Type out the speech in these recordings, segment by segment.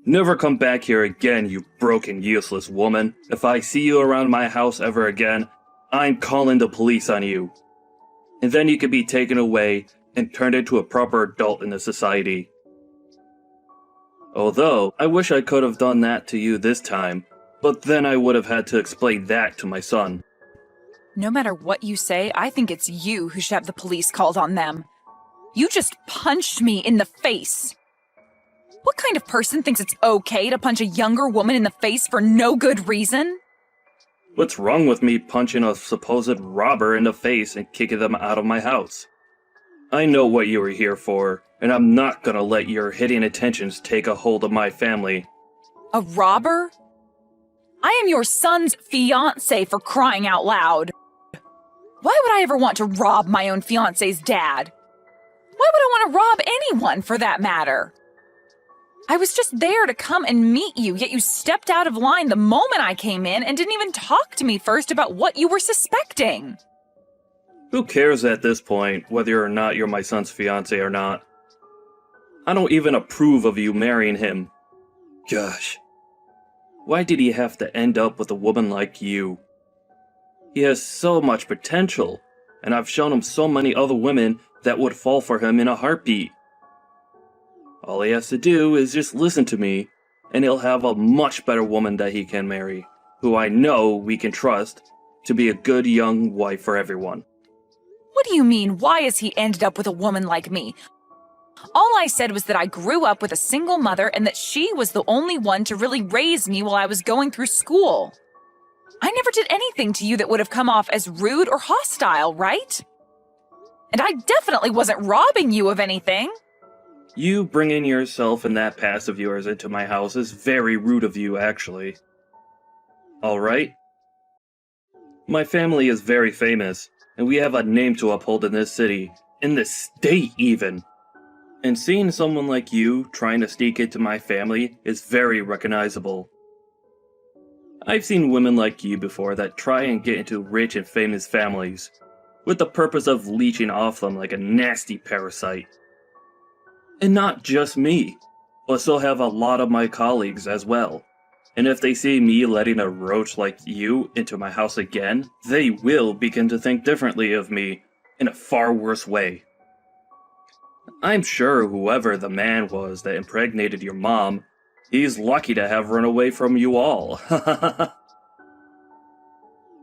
Never come back here again, you broken, useless woman. If I see you around my house ever again, I'm calling the police on you. And then you could be taken away and turned into a proper adult in the society. Although, I wish I could have done that to you this time, but then I would have had to explain that to my son. No matter what you say, I think it's you who should have the police called on them. You just punched me in the face. What kind of person thinks it's okay to punch a younger woman in the face for no good reason? What's wrong with me punching a supposed robber in the face and kicking them out of my house? I know what you were here for, and I'm not gonna let your hitting attentions take a hold of my family. A robber? I am your son's fiancé, for crying out loud. Why would I ever want to rob my own fiancé's dad? Why would I want to rob anyone, for that matter? I was just there to come and meet you, yet you stepped out of line the moment I came in and didn't even talk to me first about what you were suspecting. Who cares at this point whether or not you're my son's fiancé or not? I don't even approve of you marrying him. Gosh. Why did he have to end up with a woman like you? He has so much potential, and I've shown him so many other women that would fall for him in a heartbeat. All he has to do is just listen to me, and he'll have a much better woman that he can marry, who I know we can trust to be a good young wife for everyone. What do you mean, why has he ended up with a woman like me? All I said was that I grew up with a single mother and that she was the only one to really raise me while I was going through school. I never did anything to you that would have come off as rude or hostile, right? And I definitely wasn't robbing you of anything. You bringing yourself and that past of yours into my house is very rude of you, actually. Alright? My family is very famous, and we have a name to uphold in this city, in this state even. And seeing someone like you trying to sneak into my family is very recognizable. I've seen women like you before that try and get into rich and famous families, with the purpose of leeching off them like a nasty parasite. And not just me, but so have a lot of my colleagues as well. And if they see me letting a roach like you into my house again, they will begin to think differently of me, in a far worse way. I'm sure whoever the man was that impregnated your mom, he's lucky to have run away from you all.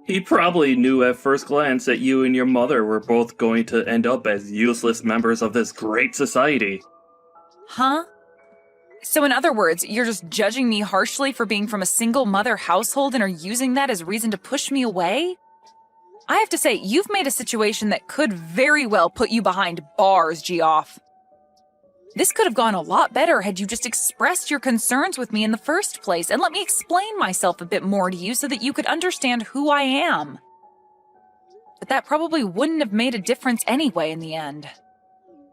He probably knew at first glance that you and your mother were both going to end up as useless members of this great society. Huh? So in other words, you're just judging me harshly for being from a single mother household and are using that as reason to push me away? I have to say, you've made a situation that could very well put you behind bars, Geoff. This could have gone a lot better had you just expressed your concerns with me in the first place and let me explain myself a bit more to you so that you could understand who I am. But that probably wouldn't have made a difference anyway in the end.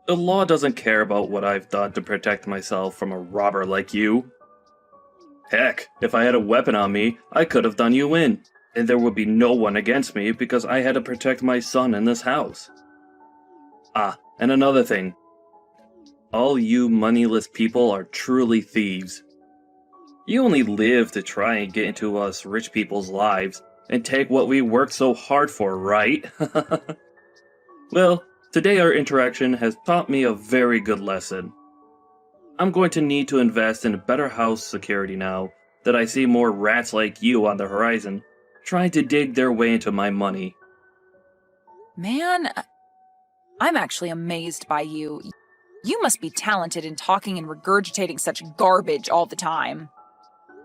The law doesn't care about what I've done to protect myself from a robber like you. Heck, if I had a weapon on me, I could have done you in, and there would be no one against me because I had to protect my son in this house. Ah, and another thing. All you moneyless people are truly thieves. You only live to try and get into us rich people's lives and take what we worked so hard for, right? Well, today our interaction has taught me a very good lesson. I'm going to need to invest in better house security now that I see more rats like you on the horizon trying to dig their way into my money. Man, I'm actually amazed by you. You must be talented in talking and regurgitating such garbage all the time.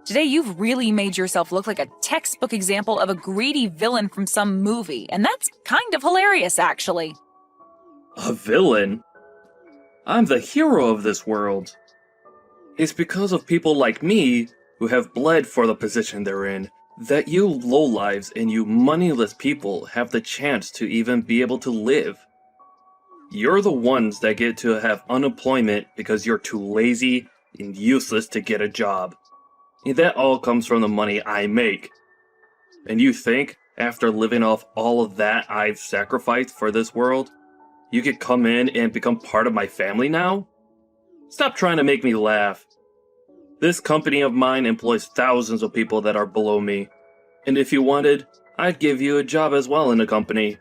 Today you've really made yourself look like a textbook example of a greedy villain from some movie, and that's kind of hilarious, actually. A villain? I'm the hero of this world. It's because of people like me, who have bled for the position they're in, that you lowlives and you moneyless people have the chance to even be able to live. You're the ones that get to have unemployment because you're too lazy and useless to get a job. And that all comes from the money I make. And you think, after living off all of that I've sacrificed for this world, you could come in and become part of my family now? Stop trying to make me laugh. This company of mine employs thousands of people that are below me. And if you wanted, I'd give you a job as well in the company.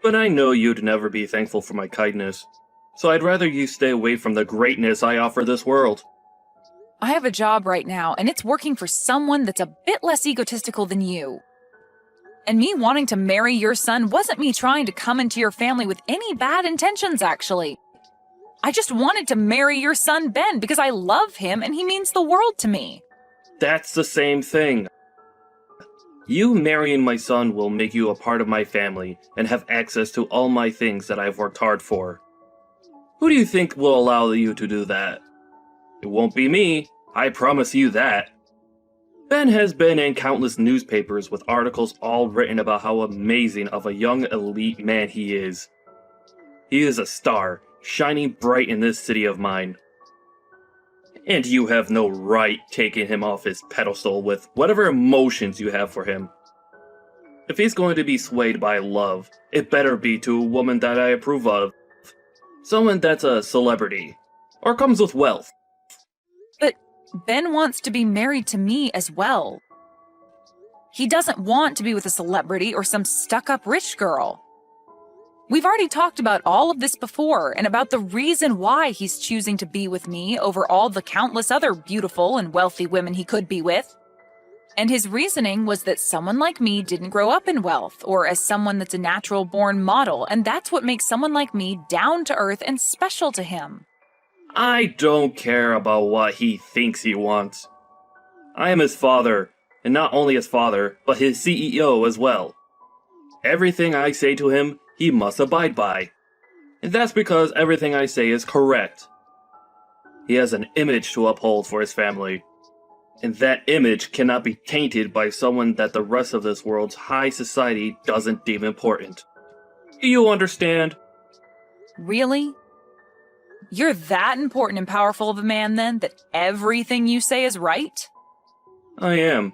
But I know you'd never be thankful for my kindness. So I'd rather you stay away from the greatness I offer this world. I have a job right now, and it's working for someone that's a bit less egotistical than you. And me wanting to marry your son wasn't me trying to come into your family with any bad intentions, actually. I just wanted to marry your son, Ben, because I love him and he means the world to me. That's the same thing. You marrying my son will make you a part of my family and have access to all my things that I've worked hard for. Who do you think will allow you to do that? It won't be me, I promise you that. Ben has been in countless newspapers with articles all written about how amazing of a young elite man he is. He is a star, shining bright in this city of mine. And you have no right taking him off his pedestal with whatever emotions you have for him. If he's going to be swayed by love, it better be to a woman that I approve of. Someone that's a celebrity, or comes with wealth. But Ben wants to be married to me as well. He doesn't want to be with a celebrity or some stuck-up rich girl. We've already talked about all of this before and about the reason why he's choosing to be with me over all the countless other beautiful and wealthy women he could be with. And his reasoning was that someone like me didn't grow up in wealth or as someone that's a natural-born model, and that's what makes someone like me down to earth and special to him. I don't care about what he thinks he wants. I am his father, and not only his father, but his CEO as well. Everything I say to him, he must abide by. And that's because everything I say is correct. He has an image to uphold for his family. And that image cannot be tainted by someone that the rest of this world's high society doesn't deem important. Do you understand? Really? You're that important and powerful of a man, then, that everything you say is right? I am.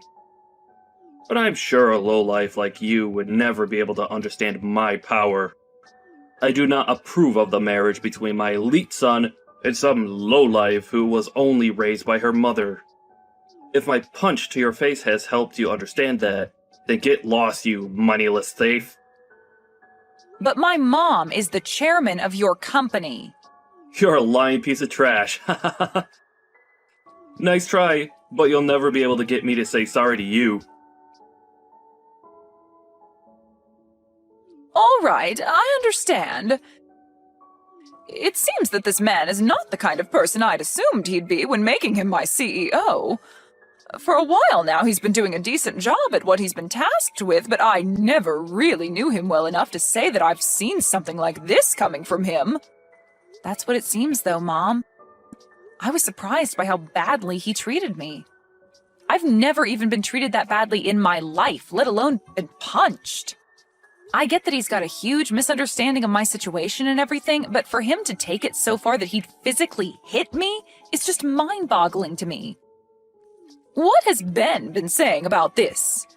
But I'm sure a lowlife like you would never be able to understand my power. I do not approve of the marriage between my elite son and some lowlife who was only raised by her mother. If my punch to your face has helped you understand that, then get lost, you moneyless thief. But my mom is the chairman of your company. You're a lying piece of trash. Nice try, but you'll never be able to get me to say sorry to you. All right, I understand. It seems that this man is not the kind of person I'd assumed he'd be when making him my CEO. For a while now, he's been doing a decent job at what he's been tasked with, but I never really knew him well enough to say that I've seen something like this coming from him. That's what it seems, though, Mom. I was surprised by how badly he treated me. I've never even been treated that badly in my life, let alone been punched. I get that he's got a huge misunderstanding of my situation and everything, but for him to take it so far that he'd physically hit me is just mind-boggling to me. What has Ben been saying about this?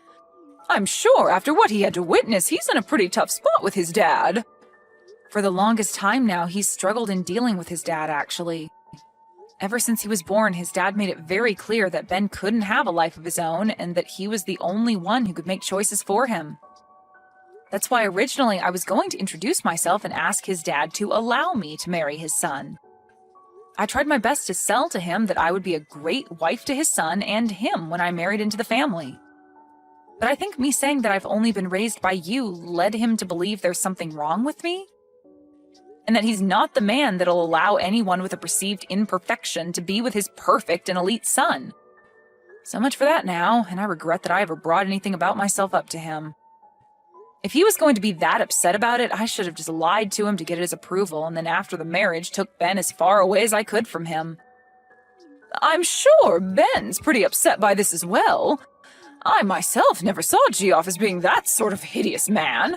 I'm sure after what he had to witness, he's in a pretty tough spot with his dad. For the longest time now, he's struggled in dealing with his dad, actually. Ever since he was born, his dad made it very clear that Ben couldn't have a life of his own and that he was the only one who could make choices for him. That's why originally I was going to introduce myself and ask his dad to allow me to marry his son. I tried my best to sell to him that I would be a great wife to his son and him when I married into the family. But I think me saying that I've only been raised by you led him to believe there's something wrong with me, and that he's not the man that'll allow anyone with a perceived imperfection to be with his perfect and elite son. So much for that now, and I regret that I ever brought anything about myself up to him. If he was going to be that upset about it, I should have just lied to him to get his approval, and then after the marriage took Ben as far away as I could from him. I'm sure Ben's pretty upset by this as well. I myself never saw Geoff as being that sort of hideous man.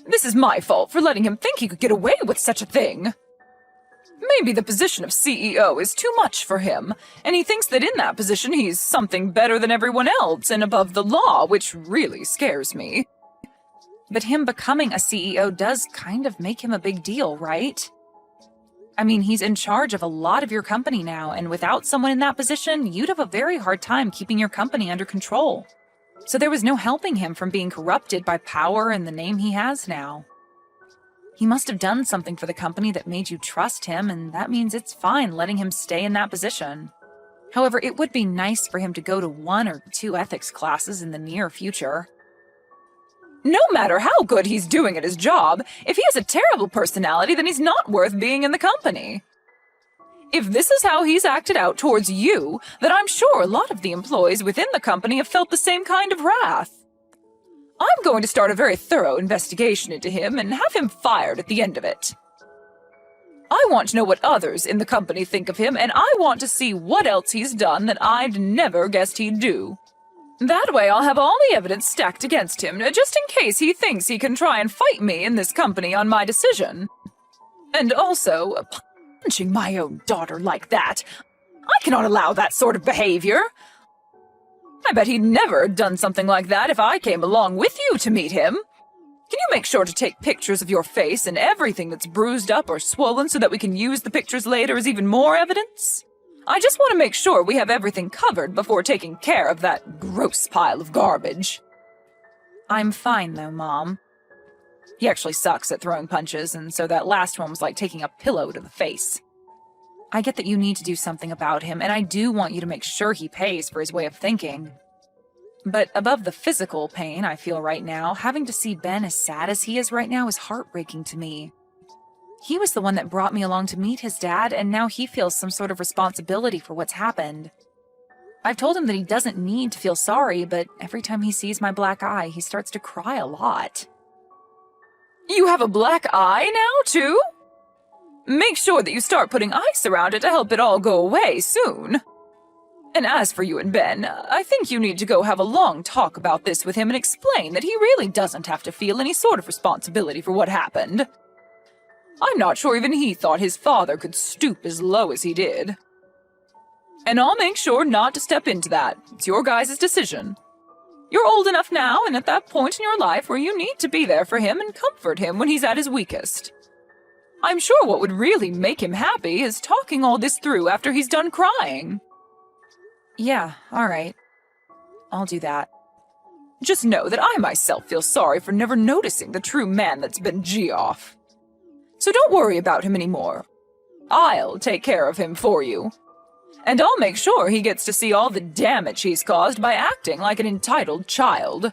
This is my fault for letting him think he could get away with such a thing. Maybe the position of CEO is too much for him, and he thinks that in that position he's something better than everyone else and above the law, which really scares me. But him becoming a CEO does kind of make him a big deal, right? I mean, he's in charge of a lot of your company now, and without someone in that position, you'd have a very hard time keeping your company under control. So there was no helping him from being corrupted by power and the name he has now. He must have done something for the company that made you trust him, and that means it's fine letting him stay in that position. However, it would be nice for him to go to 1 or 2 ethics classes in the near future. No matter how good he's doing at his job, if he has a terrible personality, then he's not worth being in the company. If this is how he's acted out towards you, then I'm sure a lot of the employees within the company have felt the same kind of wrath. I'm going to start a very thorough investigation into him and have him fired at the end of it. I want to know what others in the company think of him, and I want to see what else he's done that I'd never guessed he'd do. That way I'll have all the evidence stacked against him, just in case he thinks he can try and fight me in this company on my decision. And also, punching my own daughter like that, I cannot allow that sort of behavior. I bet he'd never have done something like that if I came along with you to meet him. Can you make sure to take pictures of your face and everything that's bruised up or swollen so that we can use the pictures later as even more evidence? I just want to make sure we have everything covered before taking care of that gross pile of garbage. I'm fine, though, Mom. He actually sucks at throwing punches, and so that last one was like taking a pillow to the face. I get that you need to do something about him, and I do want you to make sure he pays for his way of thinking. But above the physical pain I feel right now, having to see Ben as sad as he is right now is heartbreaking to me. He was the one that brought me along to meet his dad, and now he feels some sort of responsibility for what's happened. I've told him that he doesn't need to feel sorry, but every time he sees my black eye, he starts to cry a lot. You have a black eye now, too? Make sure that you start putting ice around it to help it all go away soon. And as for you and Ben, I think you need to go have a long talk about this with him and explain that he really doesn't have to feel any sort of responsibility for what happened. I'm not sure even he thought his father could stoop as low as he did. And I'll make sure not to step into that. It's your guys' decision. You're old enough now and at that point in your life where you need to be there for him and comfort him when he's at his weakest. I'm sure what would really make him happy is talking all this through after he's done crying. Yeah, all right. I'll do that. Just know that I myself feel sorry for never noticing the true man that's been Geoff. So don't worry about him anymore. I'll take care of him for you. And I'll make sure he gets to see all the damage he's caused by acting like an entitled child.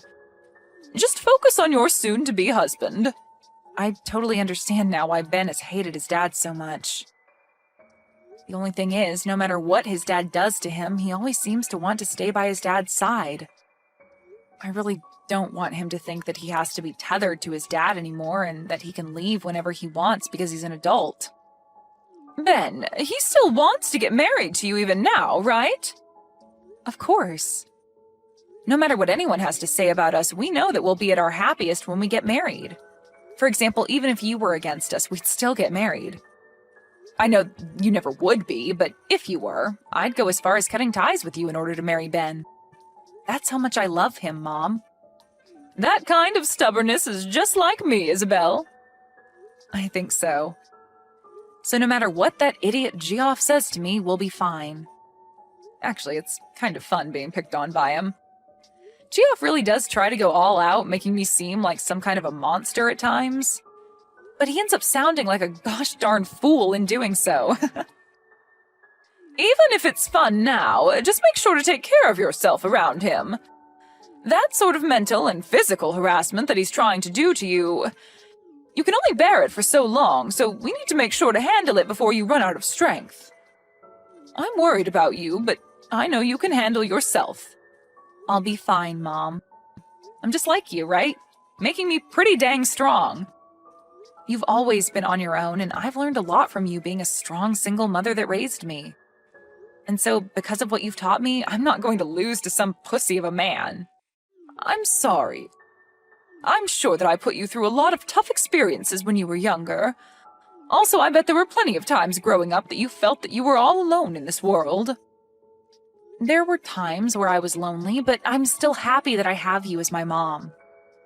Just focus on your soon-to-be husband. I totally understand now why Ben has hated his dad so much. The only thing is, no matter what his dad does to him, he always seems to want to stay by his dad's side. I really don't want him to think that he has to be tethered to his dad anymore and that he can leave whenever he wants because he's an adult. Ben, he still wants to get married to you even now, right? Of course. No matter what anyone has to say about us, we know that we'll be at our happiest when we get married. For example, even if you were against us, we'd still get married. I know you never would be, but if you were, I'd go as far as cutting ties with you in order to marry Ben. That's how much I love him, Mom. That kind of stubbornness is just like me, Isabel. I think so. So no matter what that idiot Geoff says to me, we'll be fine. Actually, it's kind of fun being picked on by him. Geoff really does try to go all out, making me seem like some kind of a monster at times. But he ends up sounding like a gosh darn fool in doing so. Even if it's fun now, just make sure to take care of yourself around him. That sort of mental and physical harassment that he's trying to do to you, you can only bear it for so long, so we need to make sure to handle it before you run out of strength. I'm worried about you, but I know you can handle yourself. I'll be fine, Mom. I'm just like you, right? Making me pretty dang strong. You've always been on your own, and I've learned a lot from you being a strong single mother that raised me. And so, because of what you've taught me, I'm not going to lose to some pussy of a man. I'm sorry. I'm sure that I put you through a lot of tough experiences when you were younger. Also, I bet there were plenty of times growing up that you felt that you were all alone in this world. There were times where I was lonely, but I'm still happy that I have you as my mom.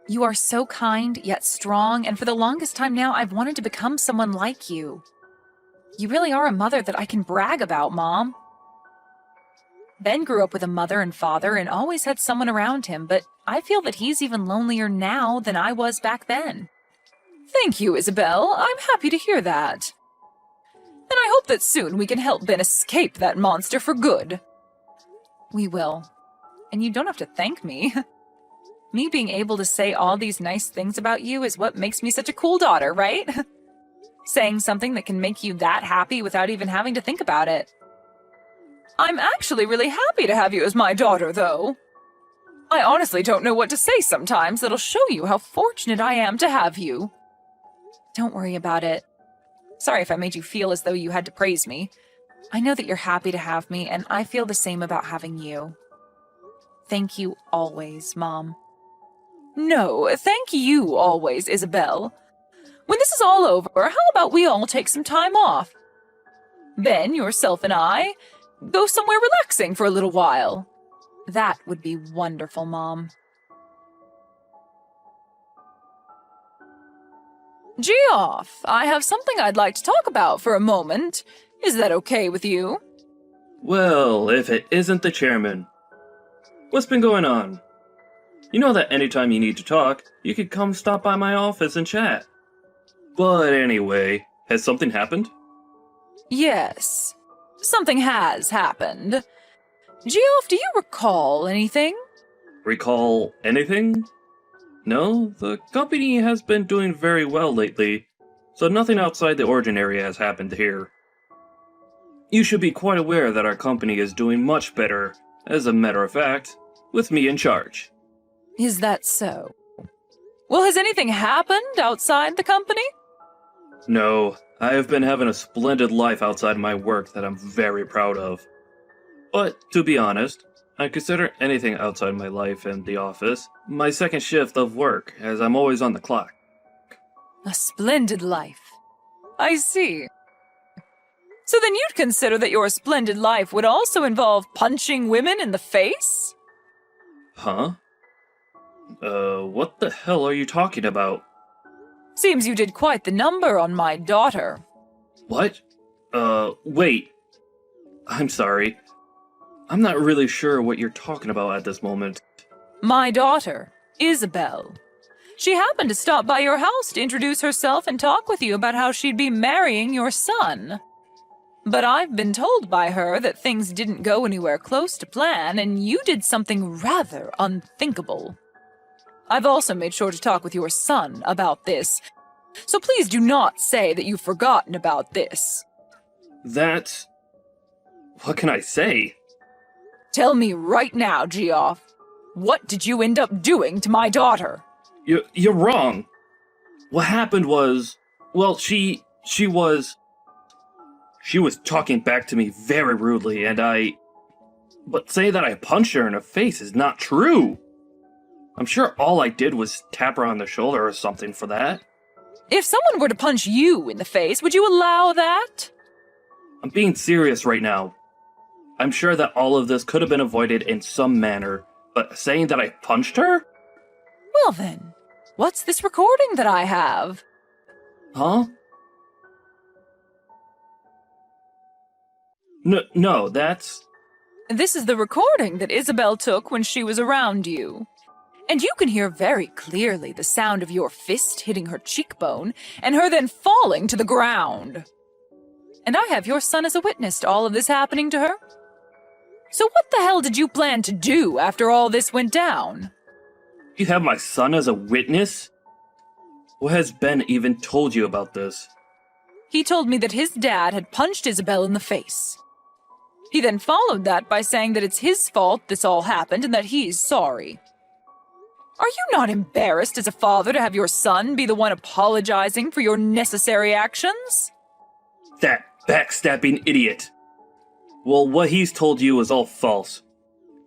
You are so kind, yet strong, and for the longest time now, I've wanted to become someone like you. You really are a mother that I can brag about, Mom. Ben grew up with a mother and father and always had someone around him, but I feel that he's even lonelier now than I was back then. Thank you, Isabel. I'm happy to hear that. And I hope that soon we can help Ben escape that monster for good. We will. And you don't have to thank me. Me being able to say all these nice things about you is what makes me such a cool daughter, right? Saying something that can make you that happy without even having to think about it. I'm actually really happy to have you as my daughter, though. I honestly don't know what to say sometimes that'll show you how fortunate I am to have you. Don't worry about it. Sorry if I made you feel as though you had to praise me. I know that you're happy to have me, and I feel the same about having you. Thank you always, Mom. No, thank you always, Isabel. When this is all over, how about we all take some time off? Ben, yourself, and I go somewhere relaxing for a little while. That would be wonderful, Mom. Geoff, I have something I'd like to talk about for a moment. Is that okay with you? Well, if it isn't the chairman. What's been going on? You know that anytime you need to talk, you could come stop by my office and chat. But anyway, has something happened? Yes, something has happened. Geoff, do you recall anything? Recall anything? No, the company has been doing very well lately, so nothing outside the ordinary has happened here. You should be quite aware that our company is doing much better, as a matter of fact, with me in charge. Is that so? Well, has anything happened outside the company? No, I have been having a splendid life outside my work that I'm very proud of. But, to be honest, I consider anything outside my life and the office my second shift of work, as I'm always on the clock. A splendid life. I see. So then you'd consider that your splendid life would also involve punching women in the face? Huh? What the hell are you talking about? Seems you did quite the number on my daughter. What? Wait. I'm sorry. I'm not really sure what you're talking about at this moment. My daughter, Isabel. She happened to stop by your house to introduce herself and talk with you about how she'd be marrying your son. But I've been told by her that things didn't go anywhere close to plan, and you did something rather unthinkable. I've also made sure to talk with your son about this, so please do not say that you've forgotten about this. That's... What can I say? Tell me right now, Geoff. What did you end up doing to my daughter? You're wrong. What happened was... Well, she was talking back to me very rudely, and But say that I punched her in the face is not true. I'm sure all I did was tap her on the shoulder or something for that. If someone were to punch you in the face, would you allow that? I'm being serious right now. I'm sure that all of this could have been avoided in some manner, but saying that I punched her? Well then, what's this recording that I have? Huh? No, that's... This is the recording that Isabel took when she was around you. And you can hear very clearly the sound of your fist hitting her cheekbone and her then falling to the ground. And I have your son as a witness to all of this happening to her. So what the hell did you plan to do after all this went down? You have my son as a witness? What has Ben even told you about this? He told me that his dad had punched Isabel in the face. He then followed that by saying that it's his fault this all happened and that he's sorry. Are you not embarrassed as a father to have your son be the one apologizing for your necessary actions? That backstabbing idiot. Well, what he's told you is all false.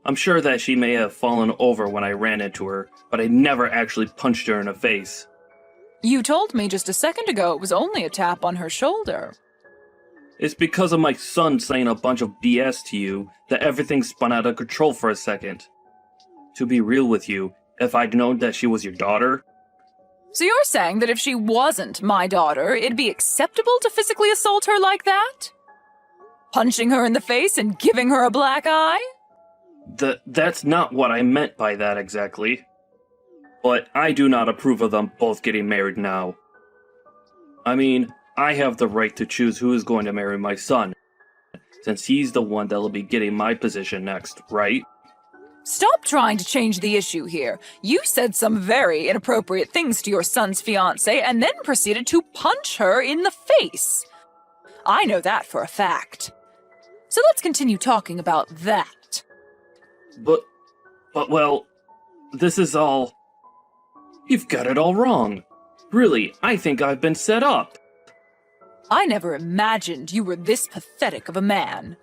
I'm sure that she may have fallen over when I ran into her, but I never actually punched her in the face. You told me just a second ago it was only a tap on her shoulder. It's because of my son saying a bunch of BS to you that everything spun out of control for a second. To be real with you, if I'd known that she was your daughter... So you're saying that if she wasn't my daughter, it'd be acceptable to physically assault her like that? Punching her in the face and giving her a black eye? That's not what I meant by that exactly. But I do not approve of them both getting married now. I mean, I have the right to choose who is going to marry my son, since he's the one that'll be getting my position next, right? Stop trying to change the issue here. You said some very inappropriate things to your son's fiancée and then proceeded to punch her in the face. I know that for a fact. So let's continue talking about that. But well, this is all... You've got it all wrong. Really, I think I've been set up. I never imagined you were this pathetic of a man.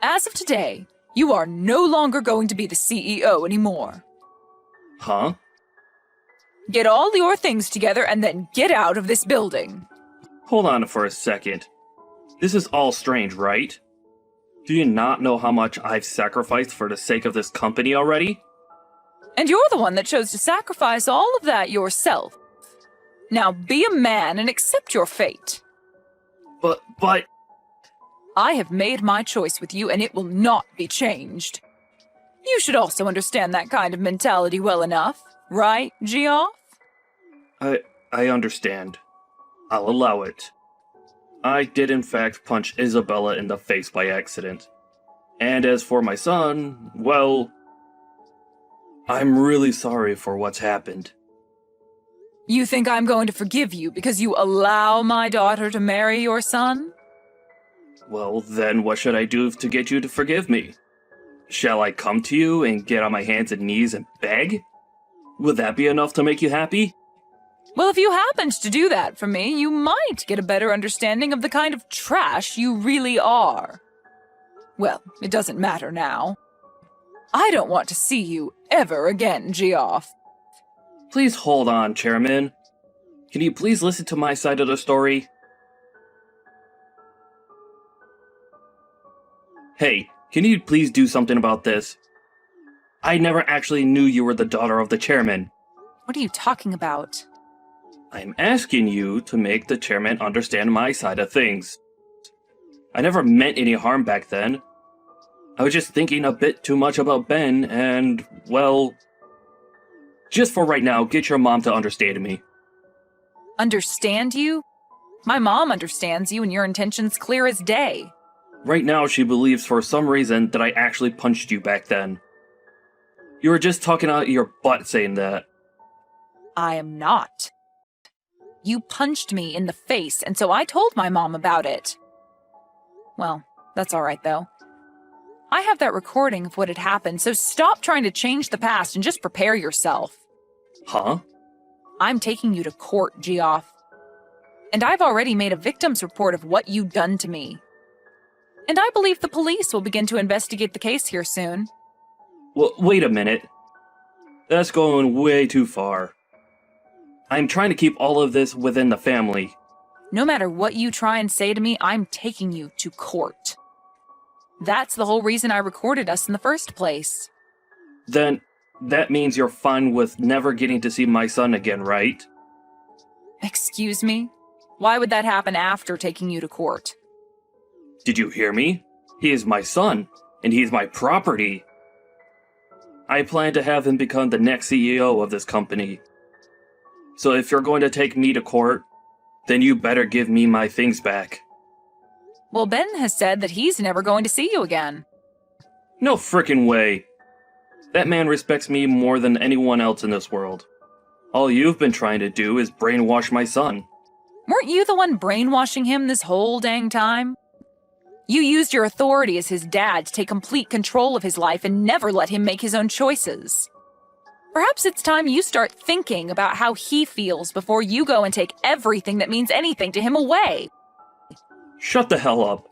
As of today, you are no longer going to be the CEO anymore. Huh? Get all your things together and then get out of this building. Hold on for a second. This is all strange, right? Do you not know how much I've sacrificed for the sake of this company already? And you're the one that chose to sacrifice all of that yourself. Now be a man and accept your fate. But... I have made my choice with you and it will not be changed. You should also understand that kind of mentality well enough, right, Geoff? I understand. I'll allow it. I did in fact punch Isabella in the face by accident. And as for my son, well... I'm really sorry for what's happened. You think I'm going to forgive you because you allow my daughter to marry your son? Well, then what should I do to get you to forgive me? Shall I come to you and get on my hands and knees and beg? Would that be enough to make you happy? Well, if you happened to do that for me, you might get a better understanding of the kind of trash you really are. Well, it doesn't matter now. I don't want to see you ever again, Geoff. Please hold on, Chairman. Can you please listen to my side of the story? Hey, can you please do something about this? I never actually knew you were the daughter of the chairman. What are you talking about? I'm asking you to make the chairman understand my side of things. I never meant any harm back then. I was just thinking a bit too much about Ben and, well... Just for right now, get your mom to understand me. Understand you? My mom understands you and your intentions clear as day. Right now, she believes for some reason that I actually punched you back then. You were just talking out your butt saying that. I am not. You punched me in the face, and so I told my mom about it. Well, that's all right, though. I have that recording of what had happened, so stop trying to change the past and just prepare yourself. Huh? I'm taking you to court, Geoff. And I've already made a victim's report of what you've done to me. And I believe the police will begin to investigate the case here soon. Well, wait a minute. That's going way too far. I'm trying to keep all of this within the family. No matter what you try and say to me, I'm taking you to court. That's the whole reason I recorded us in the first place. Then, that means you're fine with never getting to see my son again, right? Excuse me? Why would that happen after taking you to court? Did you hear me? He is my son, and he's my property. I plan to have him become the next CEO of this company. So if you're going to take me to court, then you better give me my things back. Well, Ben has said that he's never going to see you again. No frickin' way. That man respects me more than anyone else in this world. All you've been trying to do is brainwash my son. Weren't you the one brainwashing him this whole dang time? You used your authority as his dad to take complete control of his life and never let him make his own choices. Perhaps it's time you start thinking about how he feels before you go and take everything that means anything to him away. Shut the hell up.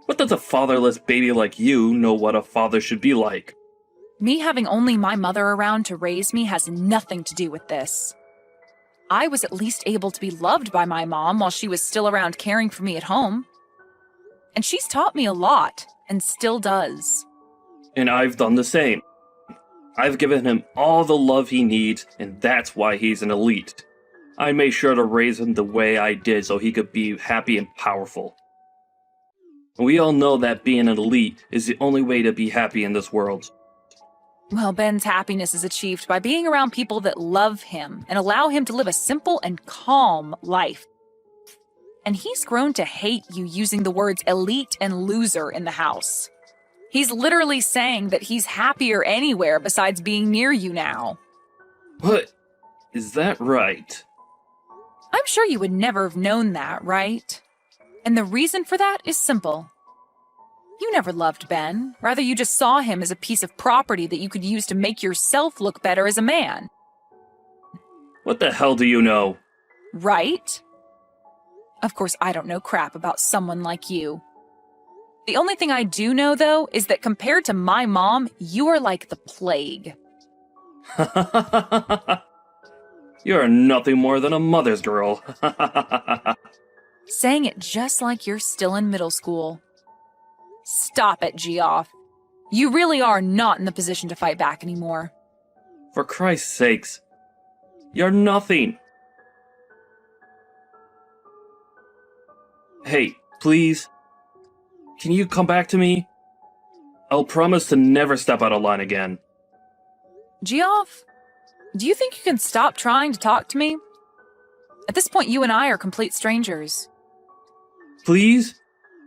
What does a fatherless baby like you know what a father should be like? Me having only my mother around to raise me has nothing to do with this. I was at least able to be loved by my mom while she was still around caring for me at home. And she's taught me a lot, and still does. And I've done the same. I've given him all the love he needs, and that's why he's an elite. I made sure to raise him the way I did so he could be happy and powerful. We all know that being an elite is the only way to be happy in this world. Well, Ben's happiness is achieved by being around people that love him and allow him to live a simple and calm life. And he's grown to hate you using the words elite and loser in the house. He's literally saying that he's happier anywhere besides being near you now. What? Is that right? I'm sure you would never have known that, right? And the reason for that is simple. You never loved Ben. Rather, you just saw him as a piece of property that you could use to make yourself look better as a man. What the hell do you know? Right? Of course, I don't know crap about someone like you. The only thing I do know, though, is that compared to my mom, you are like the plague. You're nothing more than a mother's girl. Saying it just like you're still in middle school. Stop it, Geoff. You really are not in the position to fight back anymore. For Christ's sakes. You're nothing. Hey, please. Can you come back to me? I'll promise to never step out of line again. Geoff, do you think you can stop trying to talk to me? At this point, you and I are complete strangers. Please?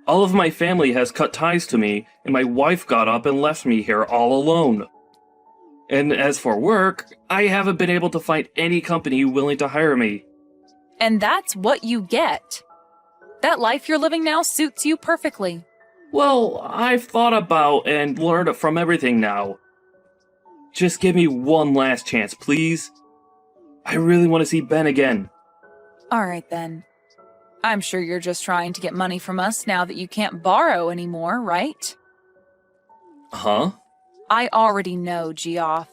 All of my family has cut ties to me, and my wife got up and left me here all alone. And as for work, I haven't been able to find any company willing to hire me. And that's what you get. That life you're living now suits you perfectly. Well, I've thought about and learned from everything now. Just give me one last chance, please. I really want to see Ben again. All right, then. I'm sure you're just trying to get money from us now that you can't borrow anymore, right? Huh? I already know, Geoff.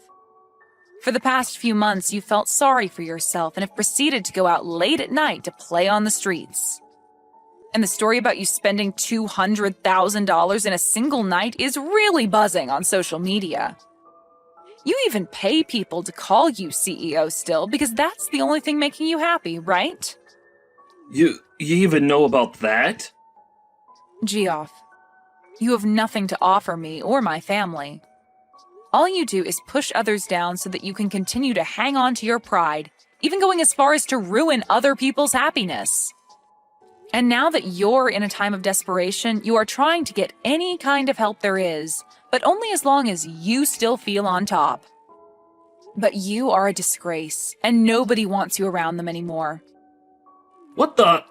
For the past few months, you felt sorry for yourself and have proceeded to go out late at night to play on the streets. And the story about you spending $200,000 in a single night is really buzzing on social media. You even pay people to call you CEO still because that's the only thing making you happy, right? You even know about that? Geoff, you have nothing to offer me or my family. All you do is push others down so that you can continue to hang on to your pride, even going as far as to ruin other people's happiness. And now that you're in a time of desperation, you are trying to get any kind of help there is, but only as long as you still feel on top. But you are a disgrace, and nobody wants you around them anymore. What the?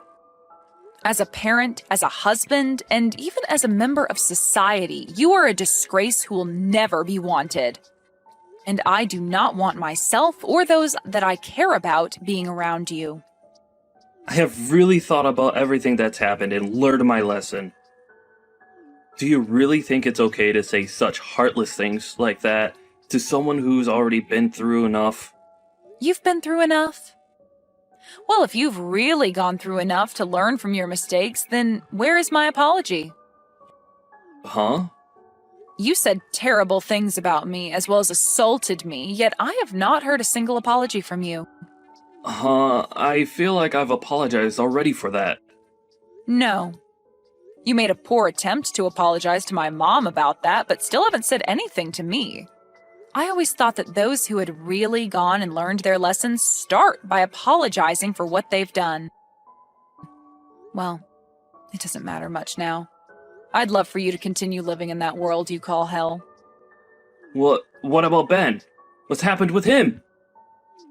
As a parent, as a husband, and even as a member of society, you are a disgrace who will never be wanted. And I do not want myself or those that I care about being around you. I have really thought about everything that's happened and learned my lesson. Do you really think it's okay to say such heartless things like that to someone who's already been through enough? You've been through enough? Well, if you've really gone through enough to learn from your mistakes, then where is my apology? Huh? You said terrible things about me as well as assaulted me, yet I have not heard a single apology from you. I feel like I've apologized already for that. No. You made a poor attempt to apologize to my mom about that, but still haven't said anything to me. I always thought that those who had really gone and learned their lessons start by apologizing for what they've done. Well, it doesn't matter much now. I'd love for you to continue living in that world you call hell. What about Ben? What's happened with him?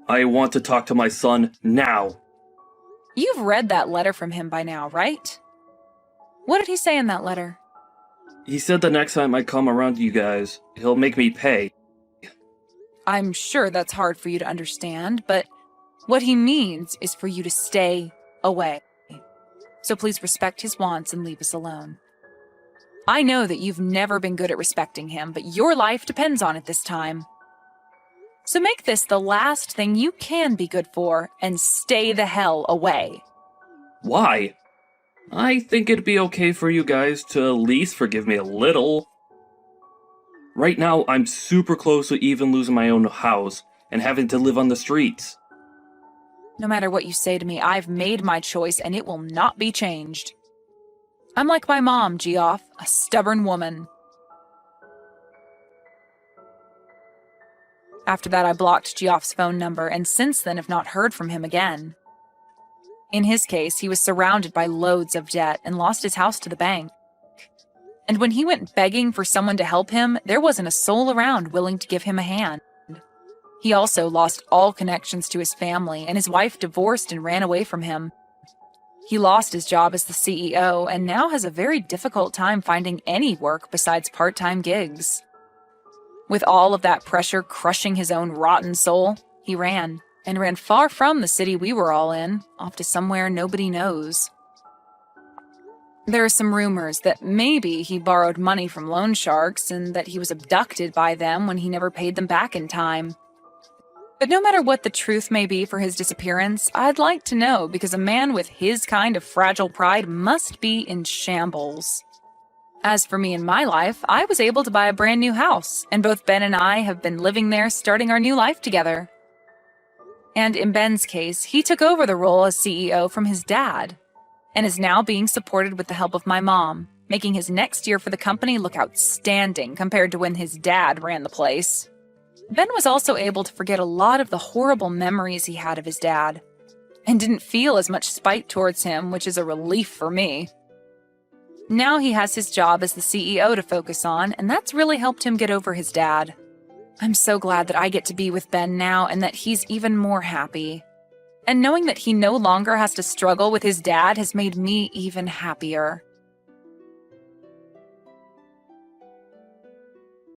I want to talk to my son now. You've read that letter from him by now, right? What did he say in that letter? He said the next time I come around you guys, he'll make me pay. I'm sure that's hard for you to understand, but what he means is for you to stay away. So please respect his wants and leave us alone. I know that you've never been good at respecting him, but your life depends on it this time. So make this the last thing you can be good for and stay the hell away. Why? I think it'd be okay for you guys to at least forgive me a little. Right now, I'm super close to even losing my own house and having to live on the streets. No matter what you say to me, I've made my choice and it will not be changed. I'm like my mom, Geoff, a stubborn woman. After that, I blocked Geoff's phone number and since then have not heard from him again. In his case, he was surrounded by loads of debt and lost his house to the bank. And when he went begging for someone to help him, there wasn't a soul around willing to give him a hand. He also lost all connections to his family, and his wife divorced and ran away from him. He lost his job as the CEO and now has a very difficult time finding any work besides part-time gigs. With all of that pressure crushing his own rotten soul, he ran far from the city we were all in, off to somewhere nobody knows. There are some rumors that maybe he borrowed money from loan sharks and that he was abducted by them when he never paid them back in time. But no matter what the truth may be for his disappearance, I'd like to know because a man with his kind of fragile pride must be in shambles. As for me and my life, I was able to buy a brand new house, and both Ben and I have been living there starting our new life together. And in Ben's case, he took over the role as CEO from his dad, and is now being supported with the help of my mom, making his next year for the company look outstanding compared to when his dad ran the place. Ben was also able to forget a lot of the horrible memories he had of his dad, and didn't feel as much spite towards him, which is a relief for me. Now he has his job as the CEO to focus on, and that's really helped him get over his dad. I'm so glad that I get to be with Ben now and that he's even more happy. And knowing that he no longer has to struggle with his dad has made me even happier.